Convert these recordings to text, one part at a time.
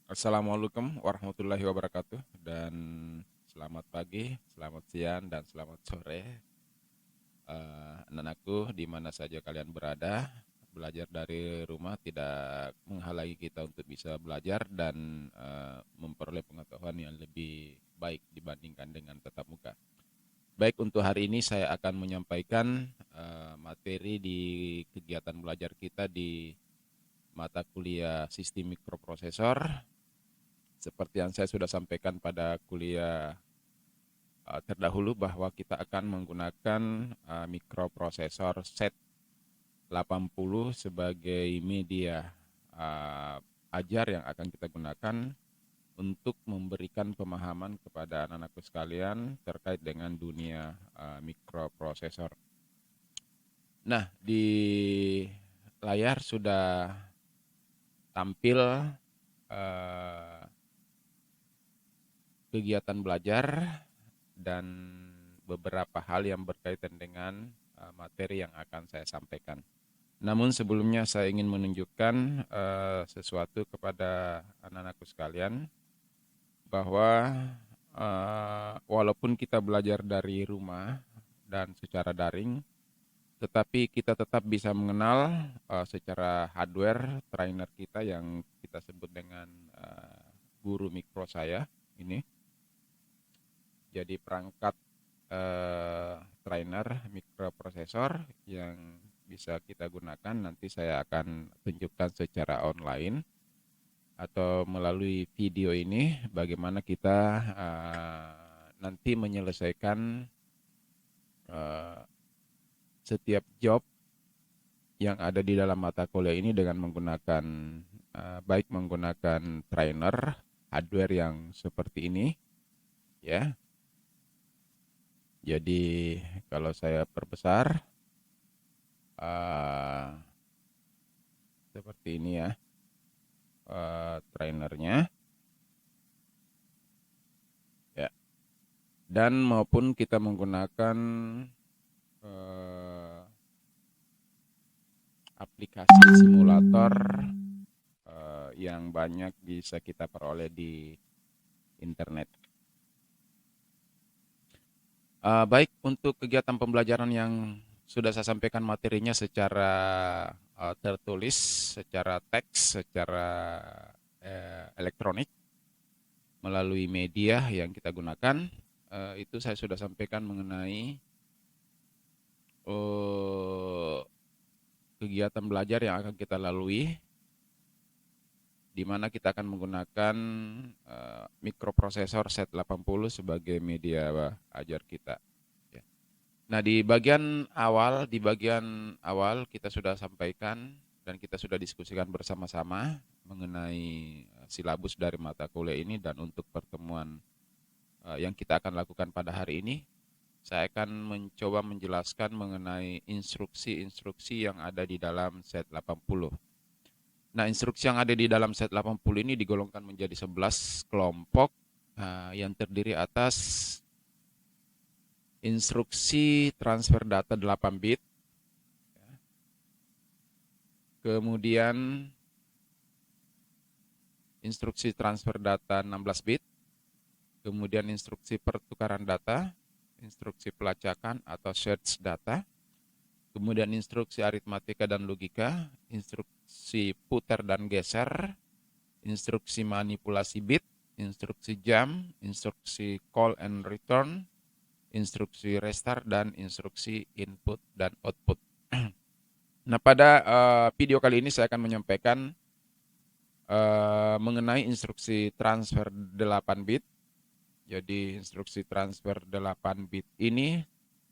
Assalamualaikum warahmatullahi wabarakatuh dan selamat pagi, selamat siang, dan selamat sore anak-anakku di mana saja kalian berada. Belajar dari rumah tidak menghalangi kita untuk bisa belajar dan memperoleh pengetahuan yang lebih baik dibandingkan dengan tatap muka. Baik, untuk hari ini saya akan menyampaikan materi di kegiatan belajar kita di mata kuliah Sistem Mikroprosesor. Seperti yang saya sudah sampaikan pada kuliah terdahulu bahwa kita akan menggunakan mikroprosesor Z80 sebagai media ajar yang akan kita gunakan untuk memberikan pemahaman kepada anak-anakku sekalian terkait dengan dunia mikroprosesor. Nah, di layar sudah tampil uh, kegiatan belajar dan beberapa hal yang berkaitan dengan materi yang akan saya sampaikan. Namun sebelumnya saya ingin menunjukkan sesuatu kepada anak-anakku sekalian bahwa walaupun kita belajar dari rumah dan secara daring, tetapi kita tetap bisa mengenal secara hardware trainer kita yang kita sebut dengan guru mikro saya ini. Jadi perangkat trainer mikroprosesor yang bisa kita gunakan nanti saya akan tunjukkan secara online atau melalui video ini bagaimana kita nanti menyelesaikan setiap job yang ada di dalam mata kuliah ini dengan menggunakan baik menggunakan trainer hardware yang seperti ini ya. Jadi kalau saya perbesar seperti ini ya trainernya ya, dan maupun kita menggunakan aplikasi simulator yang banyak bisa kita peroleh di internet. Baik, untuk kegiatan pembelajaran yang sudah saya sampaikan materinya secara tertulis, secara teks, secara elektronik melalui media yang kita gunakan, itu saya sudah sampaikan mengenai kegiatan belajar yang akan kita lalui, di mana kita akan menggunakan mikroprosesor Z80 sebagai media ajar kita. Nah, di bagian awal kita sudah sampaikan dan kita sudah diskusikan bersama-sama mengenai silabus dari mata kuliah ini, dan untuk pertemuan yang kita akan lakukan pada hari ini, saya akan mencoba menjelaskan mengenai instruksi-instruksi yang ada di dalam set 80. Nah, instruksi yang ada di dalam set 80 ini digolongkan menjadi 11 kelompok yang terdiri atas instruksi transfer data 8 bit, kemudian instruksi transfer data 16 bit, kemudian instruksi pertukaran data, instruksi pelacakan atau search data, kemudian instruksi aritmatika dan logika, instruksi putar dan geser, instruksi manipulasi bit, instruksi jump, instruksi call and return, instruksi restart, dan instruksi input dan output. Nah, pada video kali ini saya akan menyampaikan mengenai instruksi transfer 8 bit. Jadi instruksi transfer 8 bit ini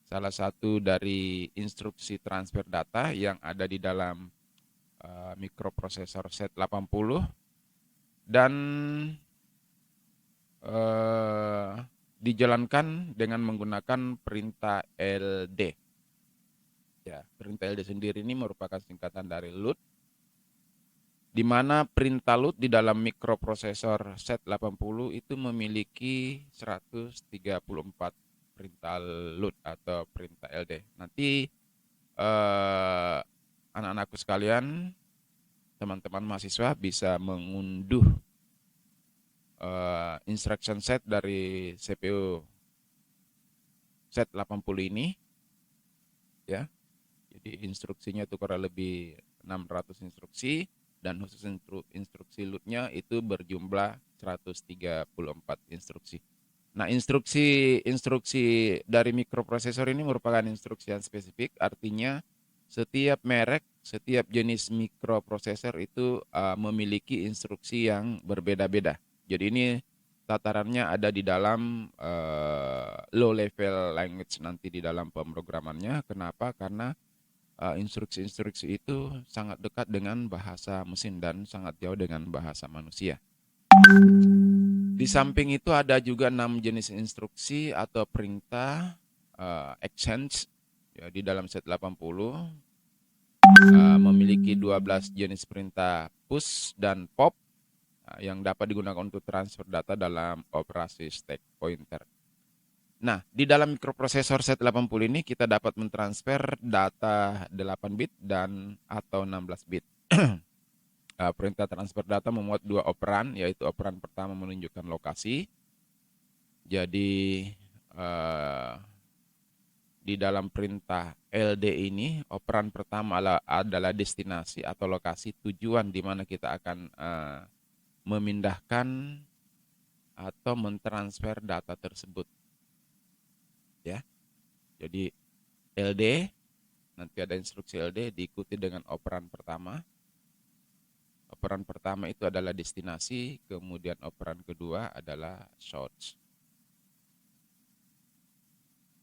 salah satu dari instruksi transfer data yang ada di dalam mikroprosesor Z80 dan dijalankan dengan menggunakan perintah LD. Ya, perintah LD sendiri ini merupakan singkatan dari load, di mana perintah load di dalam mikroprosesor Z80 itu memiliki 134 perintah load atau perintah LD. Nanti anak-anakku sekalian, teman-teman mahasiswa bisa mengunduh instruction set dari CPU set 80 ini ya. Jadi instruksinya itu kurang lebih 600 instruksi dan khusus instruksi loadnya itu berjumlah 134 instruksi. Nah, instruksi dari mikroprosesor ini merupakan instruksi yang spesifik, artinya setiap merek, setiap jenis mikroprosesor itu memiliki instruksi yang berbeda-beda. Jadi ini tatarannya ada di dalam low level language nanti di dalam pemrogramannya. Kenapa? Karena instruksi-instruksi itu sangat dekat dengan bahasa mesin dan sangat jauh dengan bahasa manusia. Di samping itu ada juga 6 jenis instruksi atau perintah exchange ya, di dalam set 80 memiliki 12 jenis perintah push dan pop yang dapat digunakan untuk transfer data dalam operasi stack pointer. Nah, di dalam mikroprosesor set 80 ini kita dapat mentransfer data 8 bit dan atau 16 bit. Perintah transfer data memuat 2 operan, yaitu operan pertama menunjukkan lokasi. Jadi di dalam perintah LD ini operan pertama adalah destinasi atau lokasi tujuan di mana kita akan memindahkan atau mentransfer data tersebut. Ya. Jadi LD, nanti ada instruksi LD diikuti dengan operan pertama. Operan pertama itu adalah destinasi, kemudian operan kedua adalah source.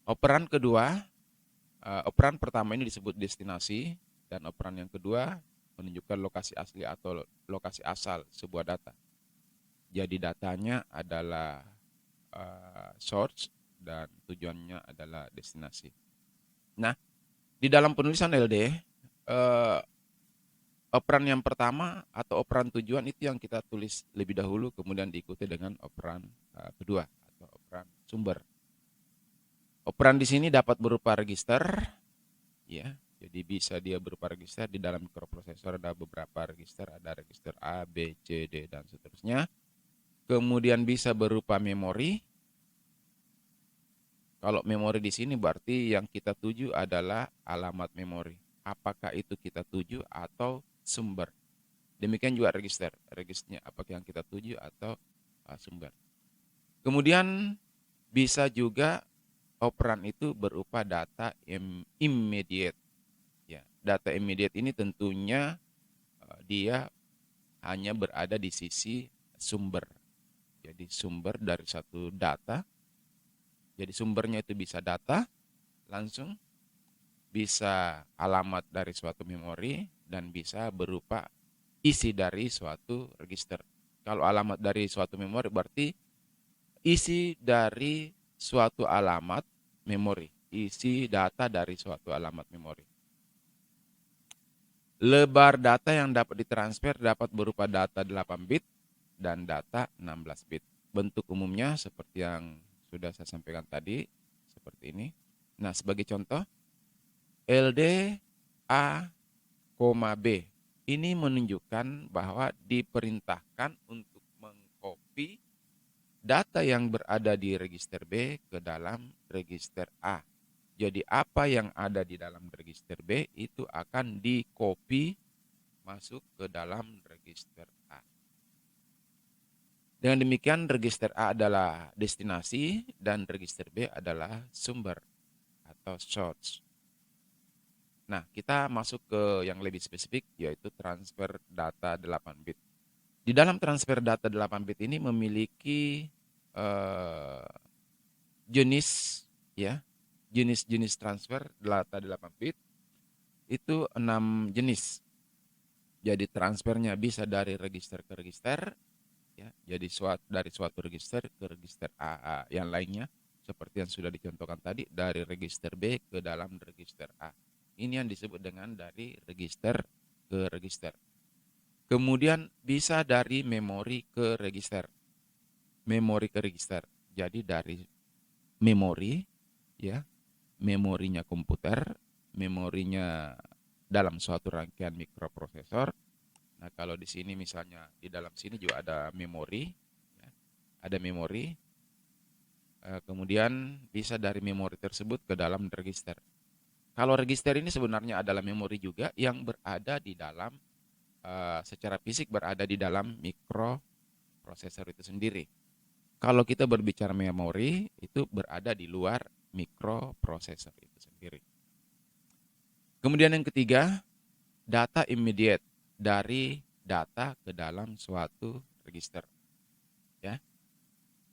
Operan kedua, operan pertama ini disebut destinasi, dan operan yang kedua menunjukkan lokasi asli atau lokasi asal sebuah data. Jadi datanya adalah source dan tujuannya adalah destinasi. Nah, di dalam penulisan LD, operan yang pertama atau operan tujuan itu yang kita tulis lebih dahulu, kemudian diikuti dengan operan kedua atau operan sumber. Operan di sini dapat berupa register, ya. Jadi bisa dia berupa register. Di dalam mikroprosesor ada beberapa register, ada register A, B, C, D dan seterusnya. Kemudian bisa berupa memori. Kalau memori di sini berarti yang kita tuju adalah alamat memori. Apakah itu kita tuju atau sumber. Demikian juga register. Registernya apakah yang kita tuju atau sumber. Kemudian bisa juga operan itu berupa data immediate. Ya, data immediate ini tentunya dia hanya berada di sisi sumber. Jadi sumber dari satu data. Jadi sumbernya itu bisa data langsung, bisa alamat dari suatu memori, dan bisa berupa isi dari suatu register. Kalau alamat dari suatu memori berarti isi dari suatu alamat memori, isi data dari suatu alamat memori. Lebar data yang dapat ditransfer dapat berupa data 8 bit dan data 16 bit. Bentuk umumnya seperti yang sudah saya sampaikan tadi, seperti ini. Nah, sebagai contoh, LD A, B. Ini menunjukkan bahwa diperintahkan untuk mengcopy data yang berada di register B ke dalam register A. Jadi apa yang ada di dalam register B itu akan di-copy masuk ke dalam register A. Dengan demikian register A adalah destinasi dan register B adalah sumber atau source. Nah, kita masuk ke yang lebih spesifik, yaitu transfer data 8 bit. Di dalam transfer data 8 bit ini memiliki jenis, ya, jenis-jenis transfer data 8 bit itu 6 jenis. Jadi transfernya bisa dari register ke register, ya. Jadi dari suatu register ke register A yang lainnya, seperti yang sudah dicontohkan tadi, dari register B ke dalam register A. Ini yang disebut dengan dari register ke register. Kemudian bisa dari memori ke register. Memori ke register. Jadi dari memori, ya, memorinya komputer, memorinya dalam suatu rangkaian mikroprosesor. Nah, kalau di sini misalnya di dalam sini juga ada memori, ya. ada memori, kemudian bisa dari memori tersebut ke dalam register. Kalau register ini sebenarnya adalah memori juga yang berada di dalam, secara fisik berada di dalam mikroprosesor itu sendiri. Kalau kita berbicara memori, itu berada di luar mikroprosesor itu sendiri. Kemudian yang ketiga, data immediate dari data ke dalam suatu register. Ya.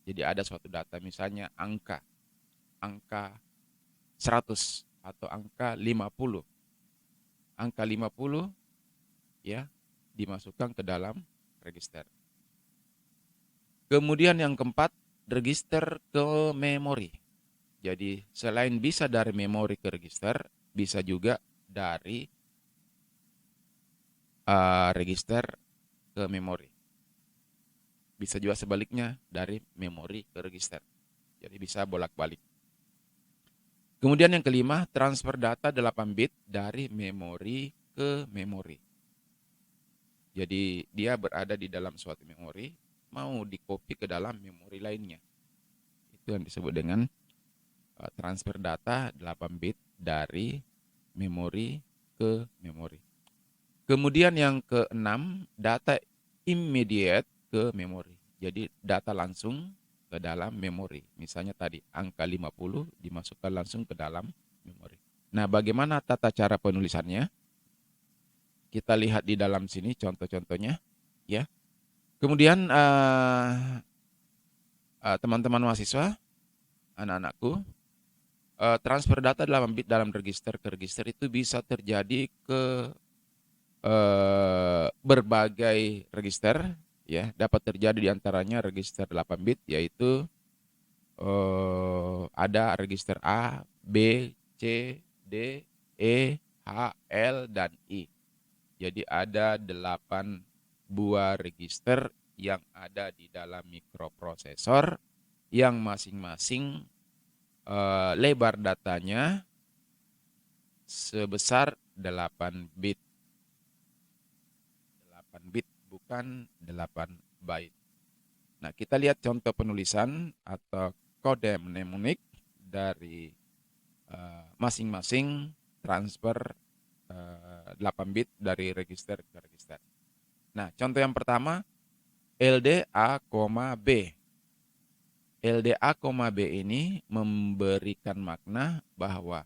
Jadi ada suatu data, misalnya angka 100 atau angka 50. Angka 50 ya dimasukkan ke dalam register. Kemudian yang keempat, register ke memori. Jadi selain bisa dari memori ke register, bisa juga dari register ke memori. Bisa juga sebaliknya dari memori ke register. Jadi bisa bolak-balik. Kemudian yang kelima, transfer data 8 bit dari memori ke memori. Jadi dia berada di dalam suatu memori, mau dikopi ke dalam memori lainnya. Itu yang disebut dengan transfer data 8 bit dari memori ke memori. Kemudian yang keenam, data immediate ke memori. Jadi data langsung ke dalam memori. Misalnya tadi angka 50 dimasukkan langsung ke dalam memori. Nah, bagaimana tata cara penulisannya? Kita lihat di dalam sini contoh-contohnya, ya. Kemudian teman-teman mahasiswa, anak-anakku, transfer data 8 bit dalam register ke register itu bisa terjadi ke berbagai register, ya. Dapat terjadi di antaranya register 8 bit, yaitu ada register A, B, C, D, E, H, L, dan I. Jadi ada 8 buah register yang ada di dalam mikroprosesor yang masing-masing lebar datanya sebesar 8 bit. 8 bit bukan 8 byte. Nah, kita lihat contoh penulisan atau kode mnemonik dari masing-masing transfer 8 bit dari register ke register. Nah, contoh yang pertama, LDA, B. LDA, B ini memberikan makna bahwa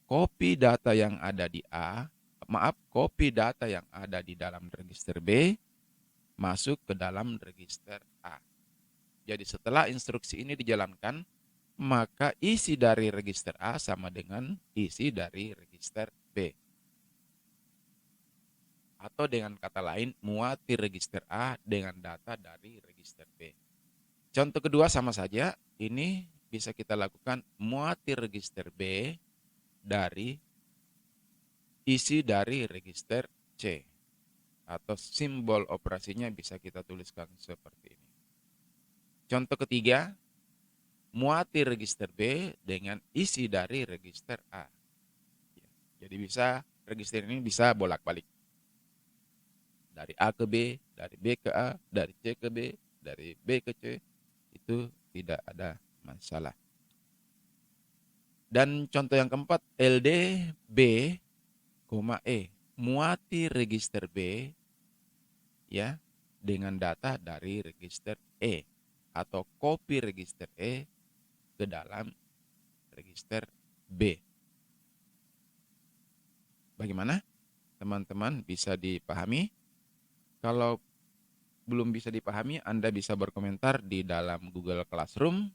kopi data yang ada di kopi data yang ada di dalam register B masuk ke dalam register A. Jadi setelah instruksi ini dijalankan, maka isi dari register A sama dengan isi dari register B. Atau dengan kata lain, muati register A dengan data dari register B. Contoh kedua sama saja, ini bisa kita lakukan muati register B dari isi dari register C. Atau simbol operasinya bisa kita tuliskan seperti ini. Contoh ketiga, muati register B dengan isi dari register A. Jadi register ini bisa bolak-balik. Dari A ke B, dari B ke A, dari C ke B, dari B ke C, itu tidak ada masalah. Dan contoh yang keempat, LD B, E. Muati register B ya dengan data dari register E atau copy register E ke dalam register B. Bagaimana? Teman-teman bisa dipahami? Kalau belum bisa dipahami, Anda bisa berkomentar di dalam Google Classroom,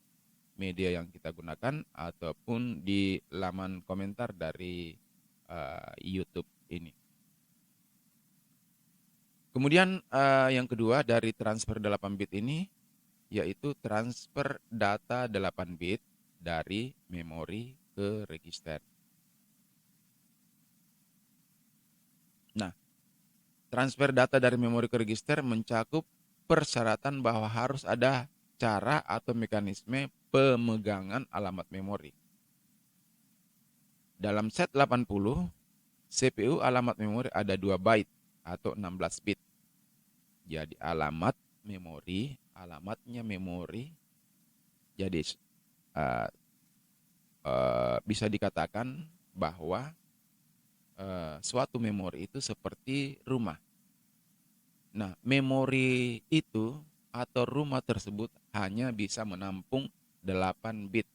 media yang kita gunakan, ataupun di laman komentar dari YouTube ini. Kemudian yang kedua dari transfer 8 bit ini, yaitu transfer data 8 bit dari memori ke register. Nah, transfer data dari memori ke register mencakup persyaratan bahwa harus ada cara atau mekanisme pemegangan alamat memori. Dalam set 80, CPU alamat memori ada 2 byte atau 16 bit. Jadi alamat memori, alamatnya memori. Jadi uh, bisa dikatakan bahwa suatu memori itu seperti rumah. Nah, memori itu atau rumah tersebut hanya bisa menampung 8 bit.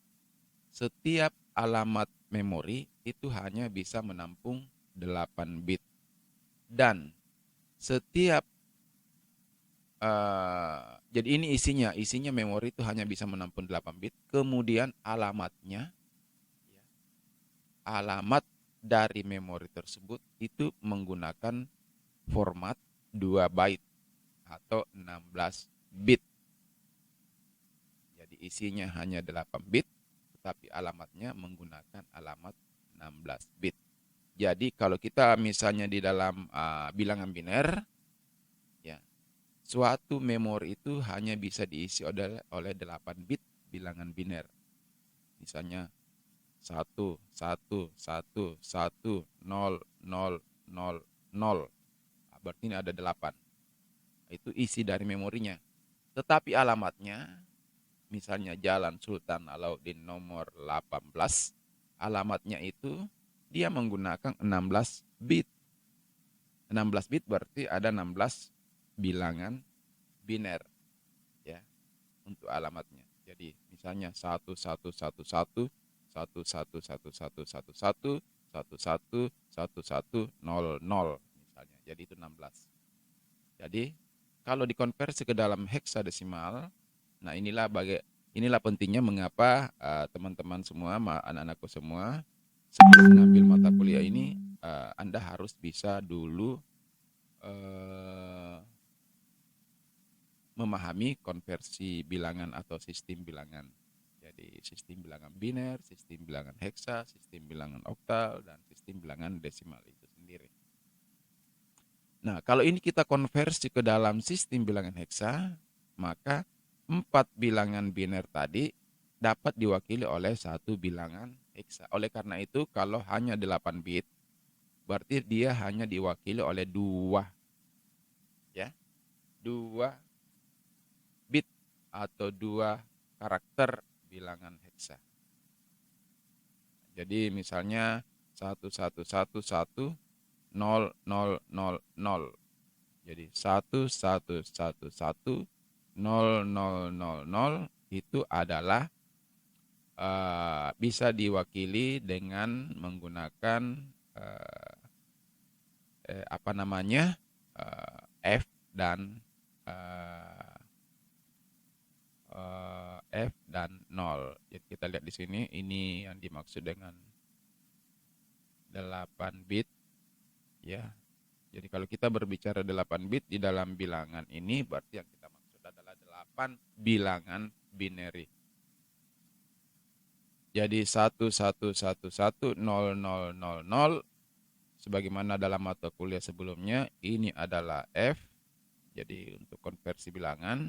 Setiap alamat memori itu hanya bisa menampung 8 bit. Dan setiap jadi ini isinya memori itu hanya bisa menampung 8 bit. Kemudian alamat dari memori tersebut itu menggunakan format 2 byte atau 16 bit. Jadi isinya hanya 8 bit, tetapi alamatnya menggunakan alamat 16 bit. Jadi kalau kita misalnya di dalam bilangan biner, ya, suatu memori itu hanya bisa diisi oleh 8 bit bilangan biner. Misalnya 1, 1, 1, 1, 0, 0, 0, 0. Berarti ini ada 8. Itu isi dari memorinya. Tetapi alamatnya, misalnya Jalan Sultan Alauddin nomor 18, alamatnya itu dia menggunakan 16 bit. 16 bit berarti ada 16 bilangan biner, ya, untuk alamatnya. Jadi misalnya 1111 111111 111100 misalnya. Jadi itu 16. Jadi kalau dikonversi ke dalam heksadesimal, nah inilah pentingnya mengapa teman-teman semua, anak-anakku semua, sebelum mengambil mata kuliah ini Anda harus bisa dulu memahami konversi bilangan atau sistem bilangan. Jadi sistem bilangan biner, sistem bilangan heksa, sistem bilangan oktal, dan sistem bilangan desimal itu sendiri. Nah, kalau ini kita konversi ke dalam sistem bilangan heksa, maka 4 bilangan biner tadi dapat diwakili oleh 1 bilangan heksa. Oleh karena itu, kalau hanya 8 bit, berarti dia hanya diwakili oleh 2, ya, 2 bit atau 2 karakter bilangan heksa. Jadi misalnya 1111 0 0 0 0. Jadi 1111 0 0 0 0 itu adalah bisa diwakili dengan menggunakan apa namanya F dan F dan 0. Jadi kita lihat di sini, ini yang dimaksud dengan 8 bit, ya. Jadi kalau kita berbicara 8 bit di dalam bilangan ini, berarti yang kita maksud adalah 8 bilangan binary. Jadi 11110000 sebagaimana dalam mata kuliah sebelumnya, ini adalah F. Jadi untuk konversi bilangan,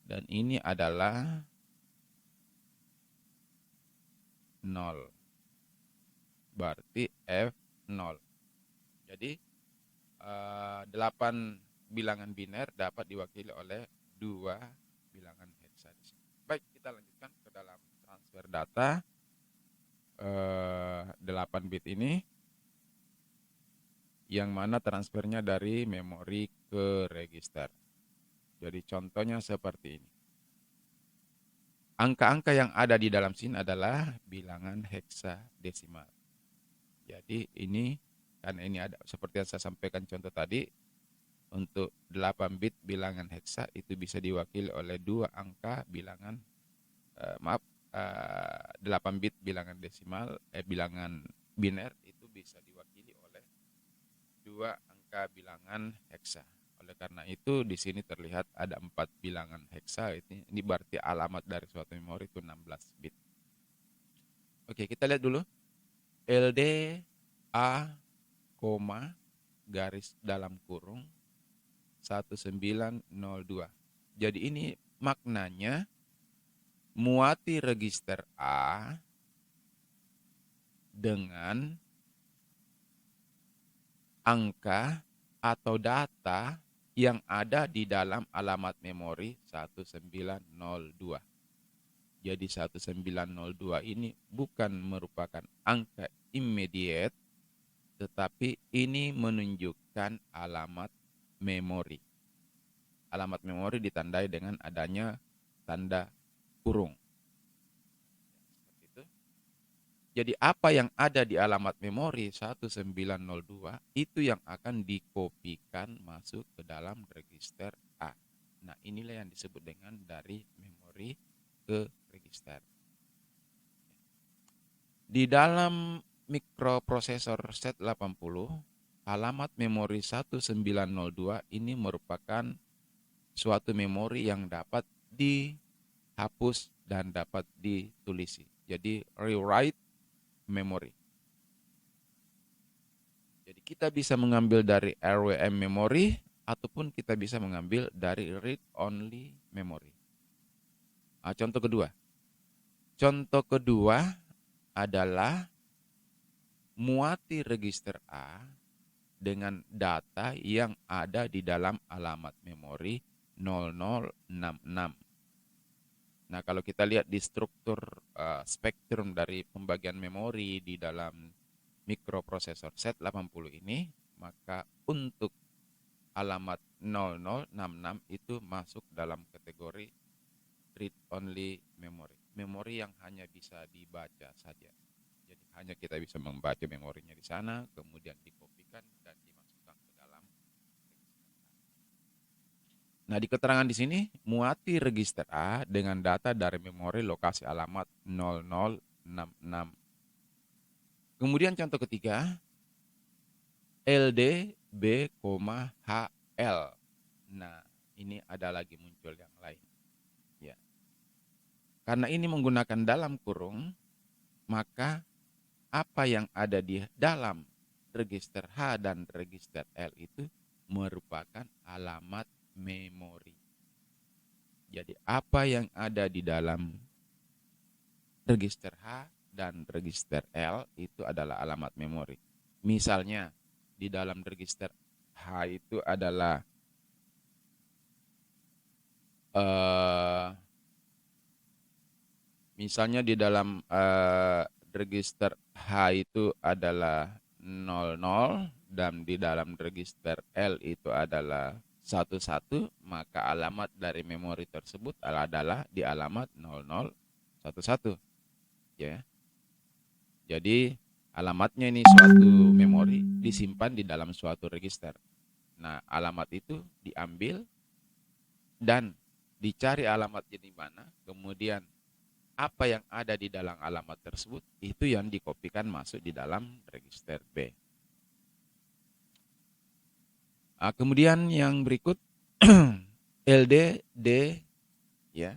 dan ini adalah 0. Berarti F0. Jadi 8 bilangan biner dapat diwakili oleh 2 bilangan heksadesimal. Baik, kita lanjutkan ke dalam transfer data 8 bit ini, yang mana transfernya dari memori ke register. Jadi contohnya seperti ini. Angka-angka yang ada di dalam sini adalah bilangan heksadesimal. Jadi ini, karena ini ada seperti yang saya sampaikan contoh tadi, untuk 8 bit bilangan heksa itu bisa diwakili oleh 2 angka bilangan 8 bit bilangan desimal, bilangan biner itu bisa diwakili oleh 2 angka bilangan heksa. Oleh karena itu di sini terlihat ada 4 bilangan heksa. Ini berarti alamat dari suatu memori itu 16 bit. Oke, kita lihat dulu. LD A, garis dalam kurung 1902. Jadi ini maknanya muati register A dengan angka atau data yang ada di dalam alamat memori 1902. Jadi 1902 ini bukan merupakan angka immediate, tetapi ini menunjukkan alamat memori. Alamat memori ditandai dengan adanya tanda kurung. Seperti itu. Jadi apa yang ada di alamat memori 1902 itu yang akan dikopikan masuk ke dalam register A. Nah, inilah yang disebut dengan dari memori ke register. Di dalam mikroprosesor Z80, alamat memori 1902 ini merupakan suatu memori yang dapat dihapus dan dapat ditulisi. Jadi rewrite memory. Jadi kita bisa mengambil dari RWM memory ataupun kita bisa mengambil dari read only memory. Contoh kedua. Contoh kedua adalah muati register A dengan data yang ada di dalam alamat memori 0066. Nah, kalau kita lihat di struktur spektrum dari pembagian memori di dalam mikroprosesor Z80 ini, maka untuk alamat 0066 itu masuk dalam kategori read only memory. Memori yang hanya bisa dibaca saja. Jadi hanya kita bisa membaca memorinya di sana, kemudian dikopikan dan dimasukkan ke dalam register. Nah, di keterangan di sini muati register A dengan data dari memori lokasi alamat 0066. Kemudian contoh ketiga, LD B, HL. Nah, ini ada lagi muncul yang lain. Ya. Karena ini menggunakan dalam kurung, maka apa yang ada di dalam register H dan register L itu merupakan alamat memori. Jadi apa yang ada di dalam register H dan register L itu adalah alamat memori. Misalnya di dalam register H itu adalah misalnya di dalam register H itu adalah 00 dan di dalam register L itu adalah 11, maka alamat dari memori tersebut adalah di alamat 0011. Ya. Jadi alamatnya ini suatu memori disimpan di dalam suatu register. Nah, alamat itu diambil dan dicari alamatnya di mana, kemudian apa yang ada di dalam alamat tersebut itu yang dikopikan masuk di dalam register B. Kemudian yang berikut LD D ya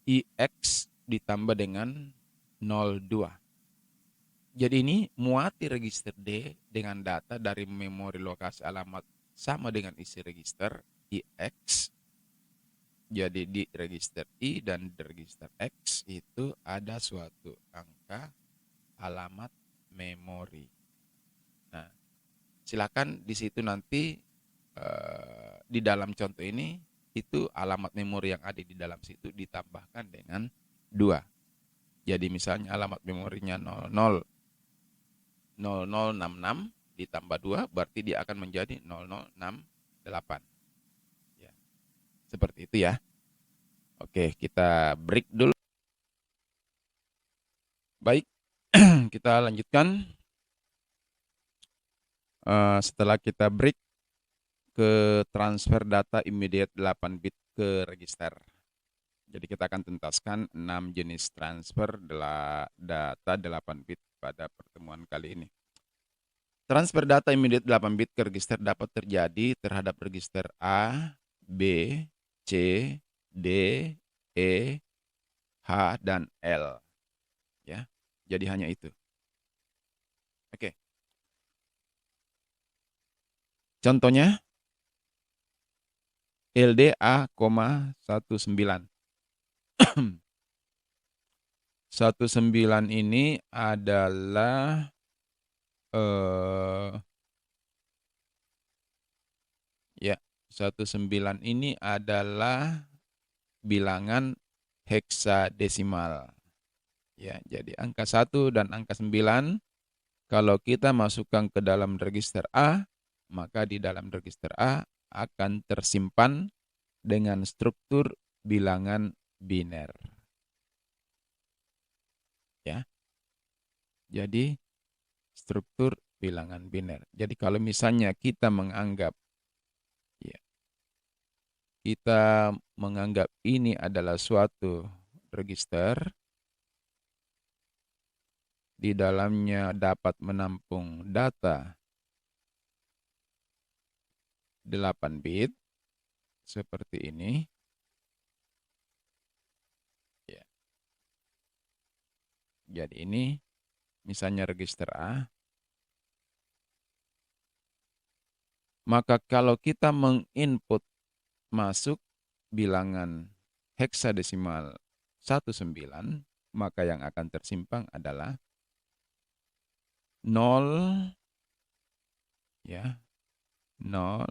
IX ditambah dengan 02. Jadi ini muati register D dengan data dari memori lokasi alamat sama dengan isi register IX. Jadi di register I dan di register X itu ada suatu angka alamat memori. Nah, silakan di situ nanti di dalam contoh ini itu alamat memori yang ada di dalam situ ditambahkan dengan 2. Jadi misalnya alamat memorinya 0066 ditambah 2 berarti dia akan menjadi 0068. Ya. Seperti itu ya. Oke, kita break dulu. Baik, kita lanjutkan. Setelah kita break ke transfer data immediate 8 bit ke register. Jadi kita akan tuntaskan 6 jenis transfer data 8 bit pada pertemuan kali ini. Transfer data immediate 8 bit ke register dapat terjadi terhadap register A, B, C, D, E, H, dan L. Ya, jadi hanya itu. Oke. Contohnya LDA, 19. 19 ini adalah 19 ini adalah bilangan heksadesimal. Ya, jadi angka 1 dan angka 9 kalau kita masukkan ke dalam register A, maka di dalam register A akan tersimpan dengan struktur bilangan biner. Ya. Jadi struktur bilangan biner. Jadi kalau misalnya kita menganggap ini adalah suatu register, di dalamnya dapat menampung data 8 bit seperti ini. Ya. Jadi ini misalnya register A. Maka kalau kita menginput masuk bilangan heksadesimal 19, maka yang akan tersimpan adalah 0, ya, 0,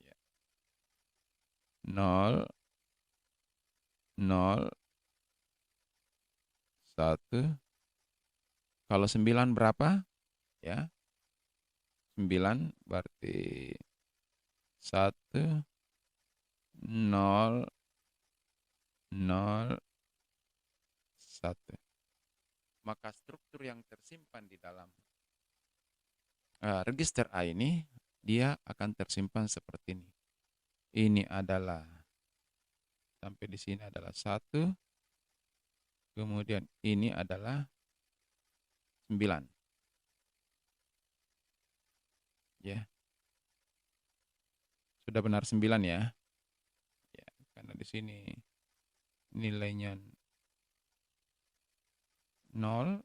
ya, 0, 0, 1. Kalau 9 berapa? Ya, 9 berarti 1, 0, 0, 1. Maka struktur yang tersimpan di dalam register A ini, dia akan tersimpan seperti ini. Ini adalah, sampai di sini adalah 1, kemudian ini adalah 9. Ya. Sudah benar 9 ya. Ya, karena di sini nilainya 0,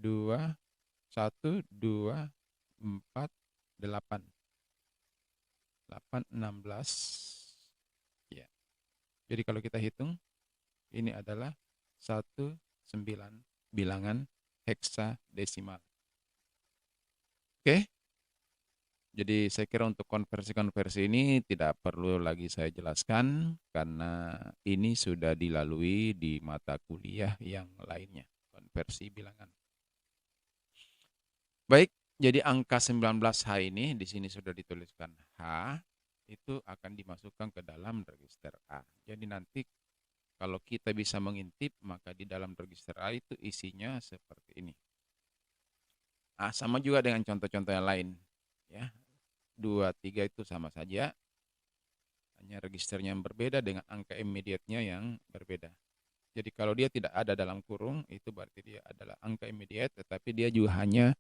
2, 1, 2, 4, 8. 8, 16. Ya. Jadi kalau kita hitung, ini adalah 1, 9 bilangan heksadesimal. Oke. Jadi saya kira untuk konversi-konversi ini tidak perlu lagi saya jelaskan karena ini sudah dilalui di mata kuliah yang lainnya, konversi bilangan. Baik, jadi angka 19H ini di sini sudah dituliskan H, itu akan dimasukkan ke dalam register A. Jadi nanti kalau kita bisa mengintip, maka di dalam register A itu isinya seperti ini. Sama juga dengan contoh-contoh yang lain. Ya, 2, 3 itu sama saja. Hanya registernya yang berbeda dengan angka immediate-nya yang berbeda. Jadi kalau dia tidak ada dalam kurung, itu berarti dia adalah angka immediate, tetapi dia juga hanya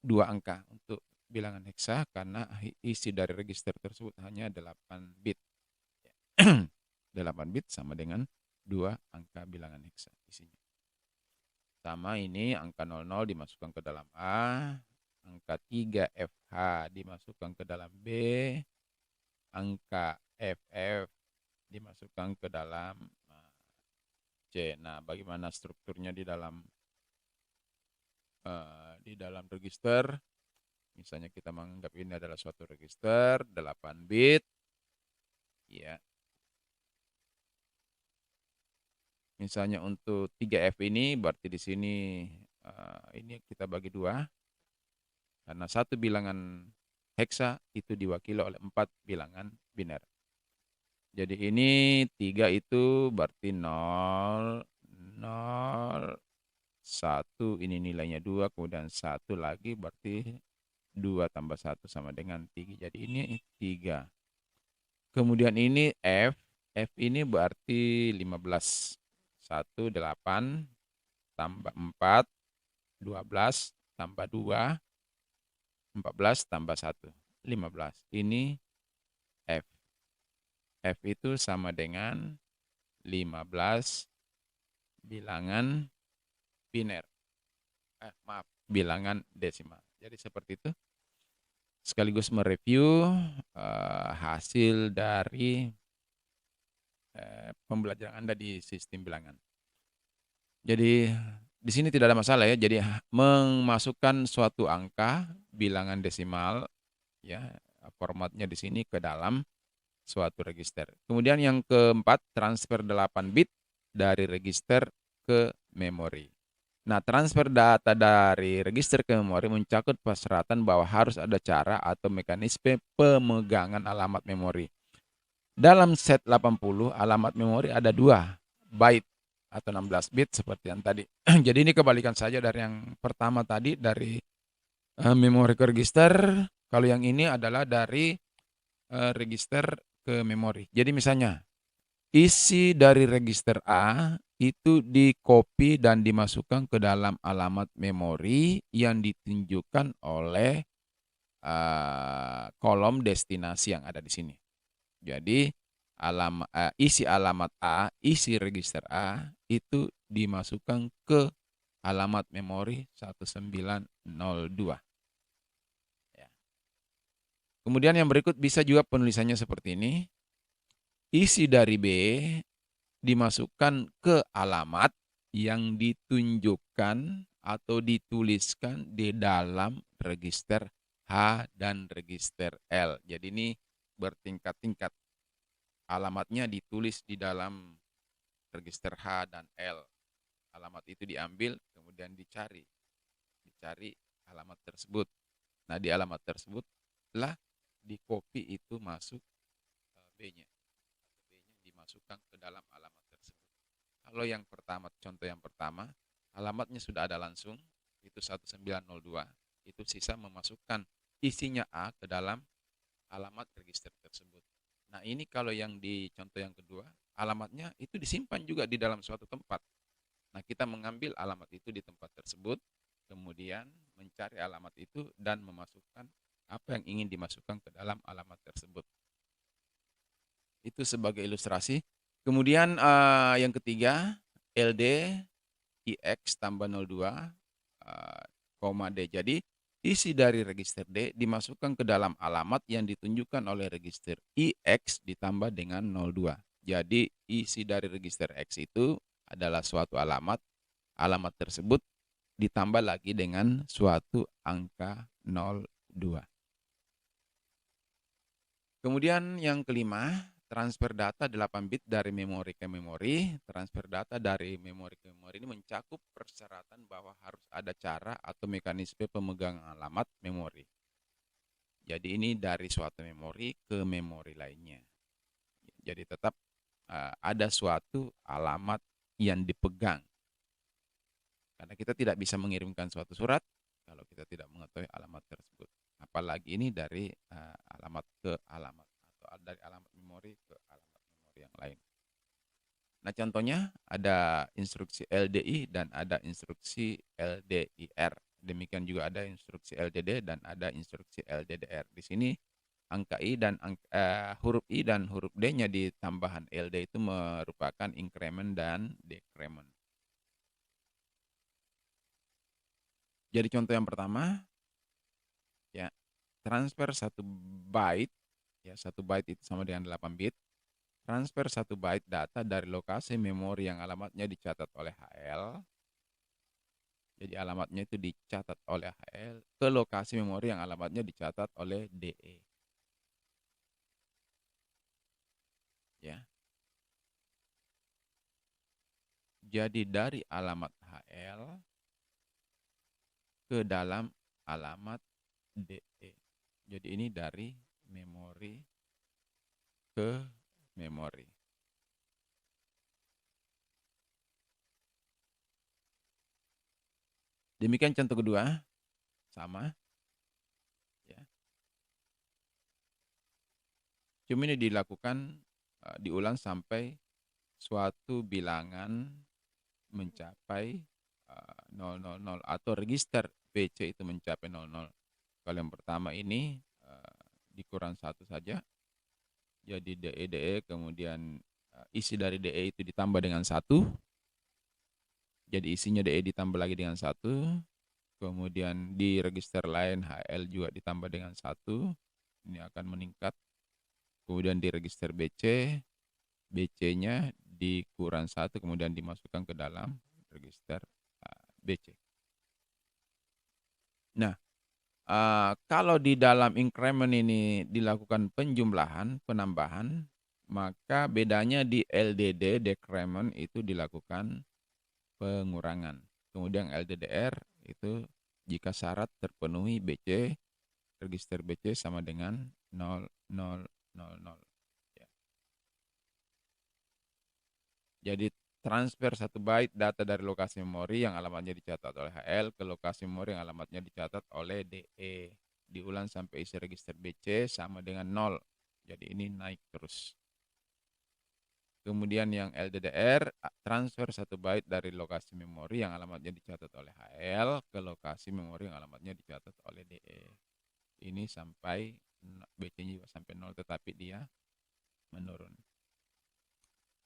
dua angka untuk bilangan heksa karena isi dari register tersebut hanya 8 bit. 8 bit sama dengan 2 angka bilangan heksa isinya. Sama ini angka 00 dimasukkan ke dalam A, angka 3FH dimasukkan ke dalam B, angka FF dimasukkan ke dalam C. Nah, bagaimana strukturnya di dalam register? Misalnya kita menganggap ini adalah suatu register 8 bit, ya. Misalnya untuk 3F ini berarti di sini ini kita bagi 2 karena satu bilangan heksa itu diwakili oleh 4 bilangan biner. Jadi ini 3 itu berarti 0, 0, 1, ini nilainya 2, kemudian 1 lagi berarti 2 tambah 1 sama dengan 3. Jadi ini 3. Kemudian ini F ini berarti 15. 1, 8, tambah 4, 12, tambah 2, 14, tambah 1, 15. Ini F. F itu sama dengan 15 bilangan biner. Bilangan desimal. Jadi seperti itu. Sekaligus mereview hasil dari pembelajaran Anda di sistem bilangan. Jadi di sini tidak ada masalah ya. Jadi memasukkan suatu angka bilangan desimal, ya, formatnya di sini ke dalam suatu register. Kemudian yang keempat, transfer 8 bit dari register ke memori. Nah, transfer data dari register ke memori mencakup persyaratan bahwa harus ada cara atau mekanisme pemegangan alamat memori. Dalam set 80, alamat memori ada 2 byte atau 16 bit seperti yang tadi. Jadi ini kebalikan saja dari yang pertama tadi, dari memori ke register. Kalau yang ini adalah dari register ke memori. Jadi misalnya, isi dari register A itu di-copy dan dimasukkan ke dalam alamat memori yang ditunjukkan oleh kolom destinasi yang ada di sini. Jadi isi alamat A, isi register A itu dimasukkan ke alamat memori 1902. Ya. Kemudian yang berikut bisa juga penulisannya seperti ini. Isi dari B dimasukkan ke alamat yang ditunjukkan atau dituliskan di dalam register H dan register L. Jadi ini bertingkat-tingkat. Alamatnya ditulis di dalam register H dan L. Alamat itu diambil, kemudian dicari alamat tersebut. Nah, di alamat tersebut lah di copy itu masuk B-nya. B-nya dimasukkan ke dalam alamat tersebut. Kalau yang pertama, contoh yang pertama, alamatnya sudah ada langsung, itu 1902. Itu sisa memasukkan isinya A ke dalam alamat register tersebut. Nah, ini kalau yang di contoh yang kedua, alamatnya itu disimpan juga di dalam suatu tempat. Nah, kita mengambil alamat itu di tempat tersebut, kemudian mencari alamat itu dan memasukkan apa yang ingin dimasukkan ke dalam alamat tersebut. Itu sebagai ilustrasi. Kemudian yang ketiga, LD IX tambah 02, D. Jadi isi dari register D dimasukkan ke dalam alamat yang ditunjukkan oleh register IX ditambah dengan 02. Jadi isi dari register X itu adalah suatu alamat. Alamat tersebut ditambah lagi dengan suatu angka 02. Kemudian yang kelima, transfer data 8 bit dari memori ke memori. Transfer data dari memori ke memori ini mencakup persyaratan bahwa harus ada cara atau mekanisme pemegangan alamat memori. Jadi ini dari suatu memori ke memori lainnya. Jadi tetap ada suatu alamat yang dipegang. Karena kita tidak bisa mengirimkan suatu surat kalau kita tidak mengetahui alamat tersebut. Apalagi ini dari alamat ke alamat, atau dari alamat memori ke alamat memori yang lain. Nah, contohnya ada instruksi LDI dan ada instruksi LDIR. Demikian juga ada instruksi LDD dan ada instruksi LDDR. Di sini angka I dan huruf I dan huruf D-nya di tambahan LD itu merupakan increment dan decrement. Jadi contoh yang pertama, ya, transfer 1 byte, ya, 1 byte itu sama dengan 8 bit. Transfer 1 byte data dari lokasi memori yang alamatnya dicatat oleh HL. Jadi alamatnya itu dicatat oleh HL ke lokasi memori yang alamatnya dicatat oleh DE. Ya. Jadi dari alamat HL ke dalam alamat DE. Jadi ini dari memori ke memori. Demikian contoh kedua, sama. Ya. Cuma ini dilakukan, diulang sampai suatu bilangan mencapai 000 atau register BC itu mencapai 00. Kalau yang pertama ini dikurang 1 saja, jadi DE, kemudian isi dari DE itu ditambah dengan 1, jadi isinya DE ditambah lagi dengan 1, kemudian di register lain HL juga ditambah dengan 1, ini akan meningkat, kemudian di register BC, BC-nya dikurang 1, kemudian dimasukkan ke dalam register BC. Nah, Kalau di dalam increment ini dilakukan penjumlahan, penambahan, maka bedanya di LDD, decrement itu dilakukan pengurangan. Kemudian LDDR itu jika syarat terpenuhi BC, register BC sama dengan 0000. Ya. Jadi transfer 1 byte data dari lokasi memori yang alamatnya dicatat oleh HL ke lokasi memori yang alamatnya dicatat oleh DE. Diulang sampai isi register BC sama dengan 0. Jadi ini naik terus. Kemudian yang LDDR, transfer 1 byte dari lokasi memori yang alamatnya dicatat oleh HL ke lokasi memori yang alamatnya dicatat oleh DE. Ini sampai BC-nya juga sampai 0, tetapi dia menurun.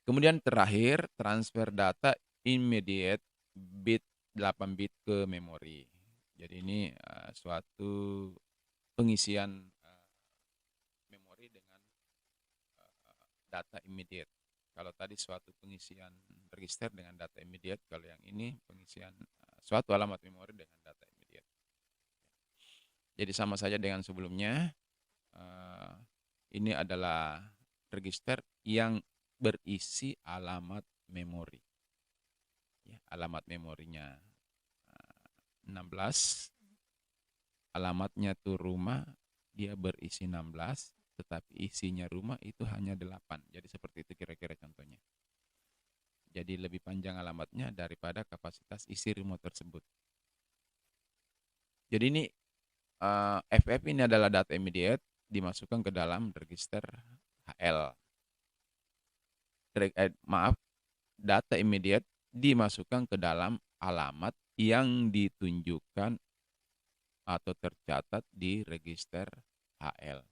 Kemudian terakhir, transfer data immediate bit 8 bit ke memori. Jadi ini suatu pengisian memori dengan data immediate. Kalau tadi suatu pengisian register dengan data immediate, kalau yang ini pengisian suatu alamat memori dengan data immediate. Jadi sama saja dengan sebelumnya. Ini adalah register yang berisi alamat memori. Ya, alamat memorinya 16, alamatnya tuh rumah, dia berisi 16, tetapi isinya rumah itu hanya 8. Jadi seperti itu kira-kira contohnya. Jadi lebih panjang alamatnya daripada kapasitas isi remote tersebut. Jadi ini FF ini adalah data immediate dimasukkan ke dalam register HL. Maaf, data immediate dimasukkan ke dalam alamat yang ditunjukkan atau tercatat di register HL.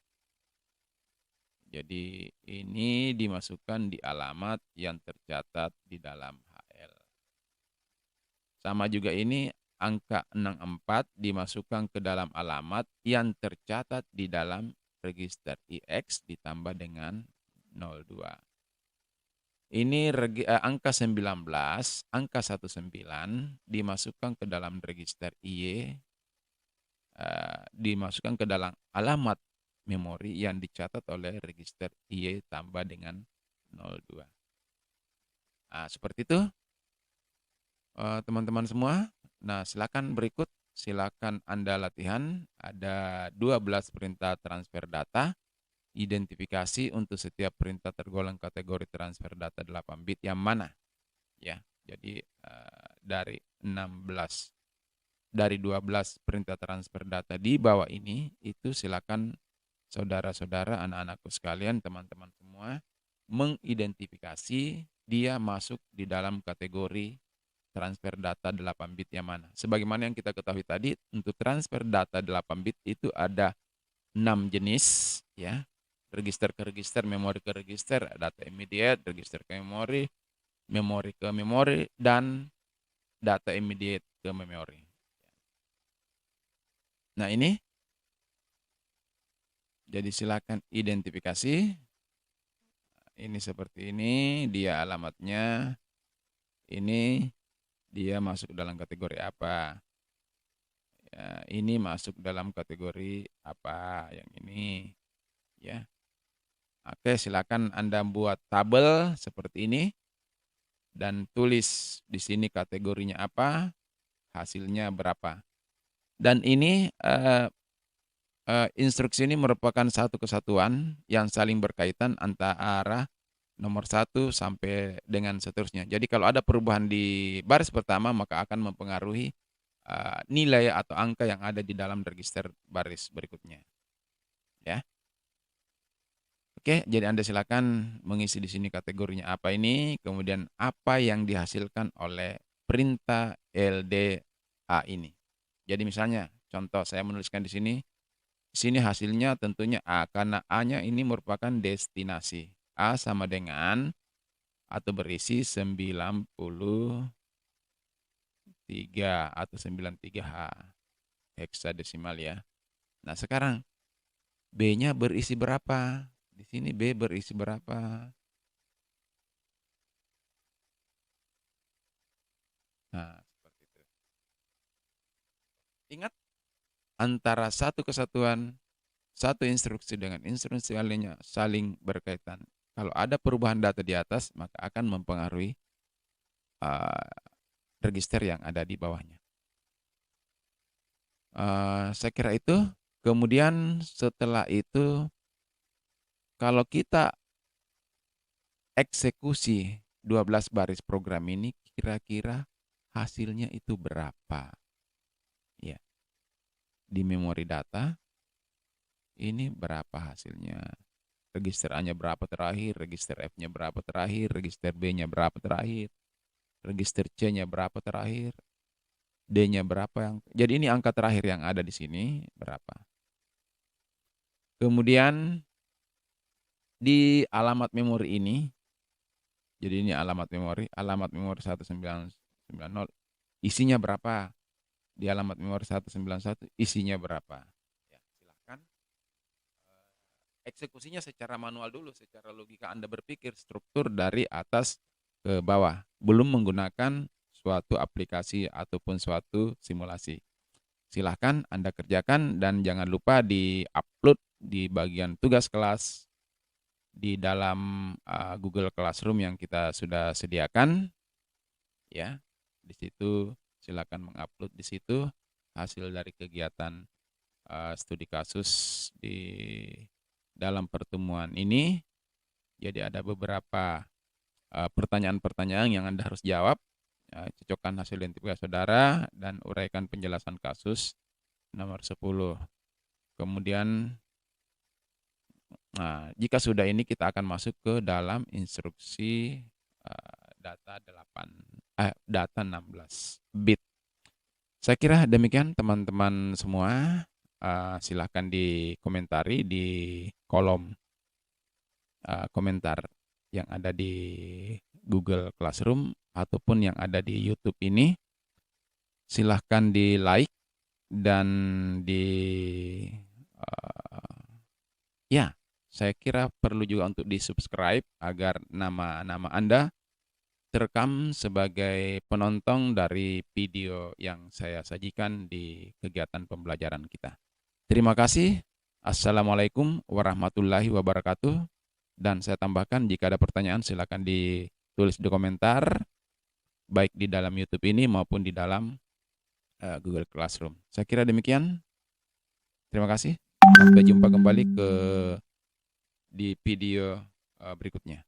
Jadi ini dimasukkan di alamat yang tercatat di dalam HL. Sama juga ini angka 64 dimasukkan ke dalam alamat yang tercatat di dalam register IX ditambah dengan 02. Ini angka 19, angka 19 dimasukkan ke dalam register IY, dimasukkan ke dalam alamat memori yang dicatat oleh register IY tambah dengan 02. Nah, seperti itu teman-teman semua. Nah, silakan berikut, silakan Anda latihan. Ada 12 perintah transfer data. Identifikasi untuk setiap perintah tergolong kategori transfer data 8 bit yang mana, ya. Jadi dari 16 dari 12 perintah transfer data di bawah ini itu silakan saudara-saudara, anak-anakku sekalian, teman-teman semua mengidentifikasi dia masuk di dalam kategori transfer data 8 bit yang mana. Sebagaimana yang kita ketahui tadi, untuk transfer data 8 bit itu ada 6 jenis, ya. Register ke register, memori ke register, data immediate, register ke memori, memori ke memori, dan data immediate ke memori. Nah ini, jadi silakan identifikasi. Ini seperti ini, dia alamatnya, ini dia masuk dalam kategori apa. Ya, ini masuk dalam kategori apa, yang ini, ya. Oke, silakan Anda buat tabel seperti ini dan tulis di sini kategorinya apa, hasilnya berapa. Dan ini instruksi ini merupakan satu kesatuan yang saling berkaitan antara nomor 1 sampai dengan seterusnya. Jadi kalau ada perubahan di baris pertama maka akan mempengaruhi nilai atau angka yang ada di dalam register baris berikutnya. Ya. Oke, jadi Anda silakan mengisi di sini kategorinya apa ini, kemudian apa yang dihasilkan oleh perintah LDA ini. Jadi misalnya, contoh saya menuliskan di sini hasilnya tentunya A, karena A-nya ini merupakan destinasi. A sama dengan atau berisi 93 atau 93H heksadesimal, ya. Nah, sekarang B-nya berisi berapa? Di sini B berisi berapa? Nah, seperti itu. Ingat, antara satu kesatuan, satu instruksi dengan instruksi lainnya saling berkaitan. Kalau ada perubahan data di atas, maka akan mempengaruhi uh, register yang ada di bawahnya. Saya kira itu. Kemudian setelah itu, kalau kita eksekusi 12 baris program ini, kira-kira hasilnya itu berapa? Ya, di memori data ini berapa hasilnya? Register A-nya berapa terakhir, register F-nya berapa terakhir, register B-nya berapa terakhir, register C-nya berapa terakhir, D-nya berapa yang. Jadi ini angka terakhir yang ada di sini berapa. Kemudian di alamat memori ini, jadi ini alamat memori 1990, isinya berapa? Di alamat memori 191 isinya berapa? Ya, silahkan. Eksekusinya secara manual dulu, secara logika Anda berpikir struktur dari atas ke bawah, belum menggunakan suatu aplikasi ataupun suatu simulasi. Silahkan Anda kerjakan dan jangan lupa di-upload di bagian tugas kelas di dalam Google Classroom yang kita sudah sediakan. Ya, di situ silakan mengupload di situ hasil dari kegiatan studi kasus di dalam pertemuan ini. Jadi ada beberapa pertanyaan-pertanyaan yang Anda harus jawab. Cocokkan hasil identifikasi saudara dan uraikan penjelasan kasus nomor 10. Kemudian, jika sudah ini kita akan masuk ke dalam instruksi data 16 bit. Saya kira demikian teman-teman semua. Silahkan dikomentari di kolom komentar yang ada di Google Classroom ataupun yang ada di YouTube ini. Silahkan di like dan ya, saya kira perlu juga untuk di subscribe agar nama-nama Anda terekam sebagai penonton dari video yang saya sajikan di kegiatan pembelajaran kita. Terima kasih. Assalamualaikum warahmatullahi wabarakatuh. Dan saya tambahkan jika ada pertanyaan silakan ditulis di komentar, baik di dalam YouTube ini maupun di dalam Google Classroom. Saya kira demikian. Terima kasih. Sampai jumpa kembali di video berikutnya.